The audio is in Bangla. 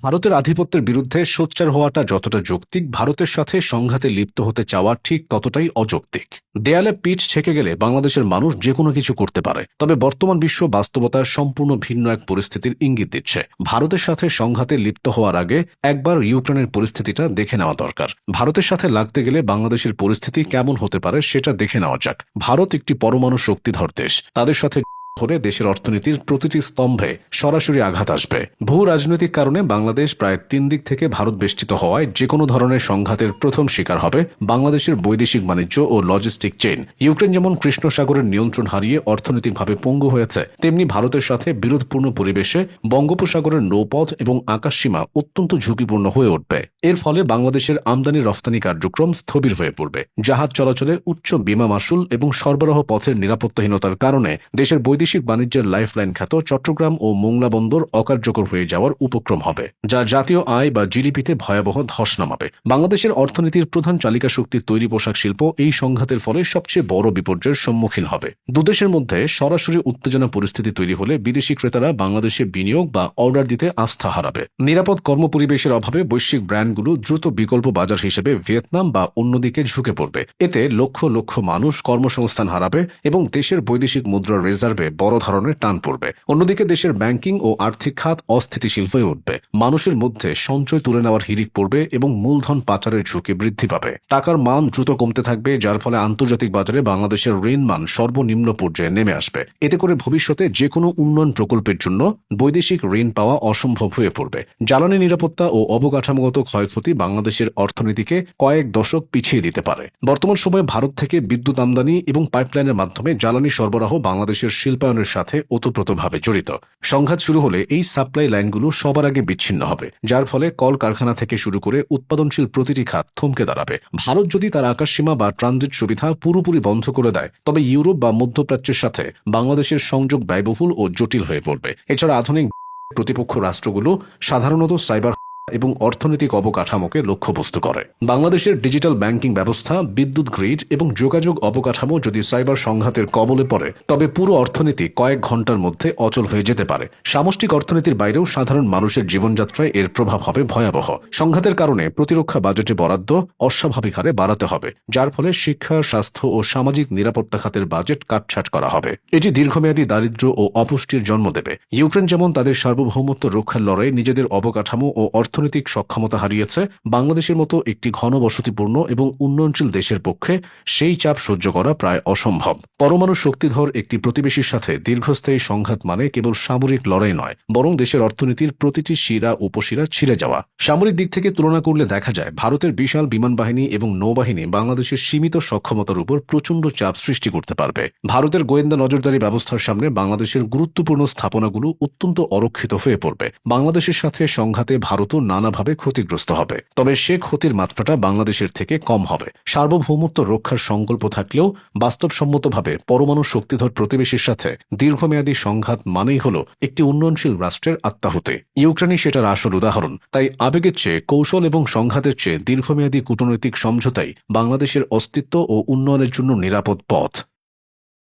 ভারতের আধিপত্যের বিরুদ্ধে সোচ্চার হওয়াটা যতটা যৌক্তিক, ভারতের সাথে সংঘাতে লিপ্ত হতে চাওয়া ঠিক ততটাই অযৌক্তিক। দেয়ালে পিঠ ঠেকে গেলে বাংলাদেশের মানুষ যে কোনো কিছু করতে পারে, তবে বর্তমান বিশ্ব বাস্তবতা সম্পূর্ণ ভিন্ন এক পরিস্থিতির ইঙ্গিত দিচ্ছে। ভারতের সাথে সংঘাতে লিপ্ত হওয়ার আগে একবার ইউক্রেনের পরিস্থিতিটা দেখে নেওয়া দরকার। ভারতের সাথে লাগতে গেলে বাংলাদেশের পরিস্থিতি কেমন হতে পারে সেটা দেখে নেওয়া যাক। ভারত একটি পরমাণু শক্তিধর দেশ। তাদের সাথে হলে দেশের অর্থনীতির প্রতিটি স্তম্ভে সরাসরি আঘাত আসবে। ভূ রাজনৈতিক কারণে বাংলাদেশ প্রায় 3 দিক থেকে ভারত বেষ্টিত হওয়ায় যে কোনো ধরনের সংঘাতের প্রথম শিকার হবে বাংলাদেশের বৈদেশিক বাণিজ্য ও লজিস্টিক চেইন। ইউক্রেন যেমন কৃষ্ণ সাগরের নিয়ন্ত্রণ হারিয়ে অর্থনৈতিকভাবে পঙ্গু হয়েছে, তেমনি ভারতের সাথে বিরোধপূর্ণ পরিবেশে বঙ্গোপসাগরের নৌপথ এবং আকাশসীমা অত্যন্ত ঝুঁকিপূর্ণ হয়ে উঠবে। এর ফলে বাংলাদেশের আমদানি রফতানি কার্যক্রম স্থবির হয়ে পড়বে। জাহাজ চলাচলে উচ্চ বিমা মাশুল এবং সরবরাহ পথের নিরাপত্তাহীনতার কারণে দেশের বৈদেশিক বাণিজ্যের লাইফলাইন খ্যাত চট্টগ্রাম ও মোংলা বন্দর অকার্যকর হয়ে যাওয়ার উপক্রম হবে, যা জাতীয় আয় বা জিডিপিতে ভয়াবহ ধস নামাবে। বাংলাদেশের অর্থনীতির প্রধান চালিকা শক্তির তৈরি পোশাক শিল্প এই সংঘাতের ফলে সবচেয়ে বড় বিপর্যয়ের সম্মুখীন হবে। দুদেশের মধ্যে সরাসরি উত্তেজনা পরিস্থিতি তৈরি হলে বিদেশি ক্রেতারা বাংলাদেশে বিনিয়োগ বা অর্ডার দিতে আস্থা হারাবে। নিরাপদ কর্মপরিবেশের অভাবে বৈশ্বিক ব্র্যান্ডগুলো দ্রুত বিকল্প বাজার হিসেবে ভিয়েতনাম বা অন্যদিকে ঝুঁকে পড়বে। এতে লক্ষ লক্ষ মানুষ কর্মসংস্থান হারাবে এবং দেশের বৈদেশিক মুদ্রার রিজার্ভে বড় ধরনের টান পড়বে। অন্যদিকে দেশের ব্যাংকিং ও আর্থিক খাত অস্থিতিশীল হয়ে উঠবে। মানুষের মধ্যে সঞ্চয় তুলে নেওয়ার হিড়িক পড়বে এবং মূলধন পাচারের ঝুঁকি বৃদ্ধি পাবে। টাকার মান দ্রুত কমতে থাকবে, যার ফলে আন্তর্জাতিক বাজারে বাংলাদেশের ঋণ মান সর্বনিম্ন পর্যায়ে নেমে আসবে। এতে করে ভবিষ্যতে যে কোনো উন্নয়ন প্রকল্পের জন্য বৈদেশিক ঋণ পাওয়া অসম্ভব হয়ে পড়বে। জ্বালানি নিরাপত্তা ও অবকাঠামোগত ক্ষয়ক্ষতি বাংলাদেশের অর্থনীতিকে কয়েক দশক পিছিয়ে দিতে পারে। বর্তমান সময়ে ভারত থেকে বিদ্যুৎ আমদানি এবং পাইপলাইনের মাধ্যমে জ্বালানি সরবরাহ বাংলাদেশের শিল্পায়নের সাথে ওতপ্রোতভাবে জড়িত। সংঘাত শুরু হলে এই সাপ্লাই লাইনগুলো সবার আগে বিচ্ছিন্ন হবে, যার ফলে কল কারখানা থেকে শুরু করে উৎপাদনশীল প্রতিটি খাত থমকে দাঁড়াবে। ভারত যদি তার আকাশসীমা বা ট্রানজিট সুবিধা পুরোপুরি বন্ধ করে দেয়, তবে ইউরোপ বা মধ্যপ্রাচ্যের সাথে বাংলাদেশের সংযোগ ব্যয়বহুল ও জটিল হয়ে পড়বে। এছাড়া আধুনিক প্রতিপক্ষ রাষ্ট্রগুলো সাধারণত সাইবার এবং অর্থনৈতিক অবকাঠামোকে লক্ষ্যবস্তু করে। বাংলাদেশের ডিজিটাল ব্যাংকিং ব্যবস্থা, বিদ্যুৎ গ্রিড এবং যোগাযোগ অবকাঠামো যদি সাইবার সংঘাতের কবলে পড়ে, তবে পুরো অর্থনীতি কয়েক ঘন্টার মধ্যে অচল হয়ে যেতে পারে। সামষ্টিক অর্থনীতির বাইরেও সাধারণ মানুষের জীবনযাত্রায় এর প্রভাব হবে ভয়াবহ। সংঘাতের কারণে প্রতিরক্ষা বাজেটে বরাদ্দ অস্বাভাবিক হারে বাড়াতে হবে, যার ফলে শিক্ষা, স্বাস্থ্য ও সামাজিক নিরাপত্তা খাতের বাজেট কাটছাঁট করা হবে। এটি দীর্ঘমেয়াদী দারিদ্র্য ও অপুষ্টির জন্ম দেবে। ইউক্রেন যেমন তাদের সার্বভৌমত্ব রক্ষার লড়াইয়ে নিজেদের অবকাঠামো ও অর্থনৈতিক সক্ষমতা হারিয়েছে, বাংলাদেশের মতো একটি ঘনবসতিপূর্ণ এবং উন্নয়নশীল দেশের পক্ষে সেই চাপ সহ্য করা প্রায় অসম্ভব। পরমাণু শক্তিধর একটি প্রতিবেশীর সাথে দীর্ঘস্থায়ী সংঘাত মানে কেবল সামরিক লড়াই নয়, বরং দেশের অর্থনীতির প্রতিটি শিরা উপশিরা ছিঁড়ে যাওয়া। সামরিক দিক থেকে তুলনা করলে দেখা যায় ভারতের বিশাল বিমান বাহিনী এবং নৌবাহিনী বাংলাদেশের সীমিত সক্ষমতার উপর প্রচণ্ড চাপ সৃষ্টি করতে পারবে। ভারতের গোয়েন্দা নজরদারি ব্যবস্থার সামনে বাংলাদেশের গুরুত্বপূর্ণ স্থাপনাগুলো অত্যন্ত অরক্ষিত হয়ে পড়বে। বাংলাদেশের সাথে সংঘাতে ভারতও নানাভাবে ক্ষতিগ্রস্ত হবে, তবে সে ক্ষতির মাত্রাটা বাংলাদেশের থেকে কম হবে। সার্বভৌমত্ব রক্ষার সংকল্প থাকলেও বাস্তবসম্মতভাবে পরমাণু শক্তিধর প্রতিবেশীর সাথে দীর্ঘমেয়াদী সংঘাত মানেই হল একটি উন্নয়নশীল রাষ্ট্রের আত্মাহুতি। ইউক্রেনই সেটার আসল উদাহরণ। তাই আবেগের চেয়ে কৌশল এবং সংঘাতের চেয়ে দীর্ঘমেয়াদী কূটনৈতিক সমঝোতাই বাংলাদেশের অস্তিত্ব ও উন্নয়নের জন্য নিরাপদ পথ।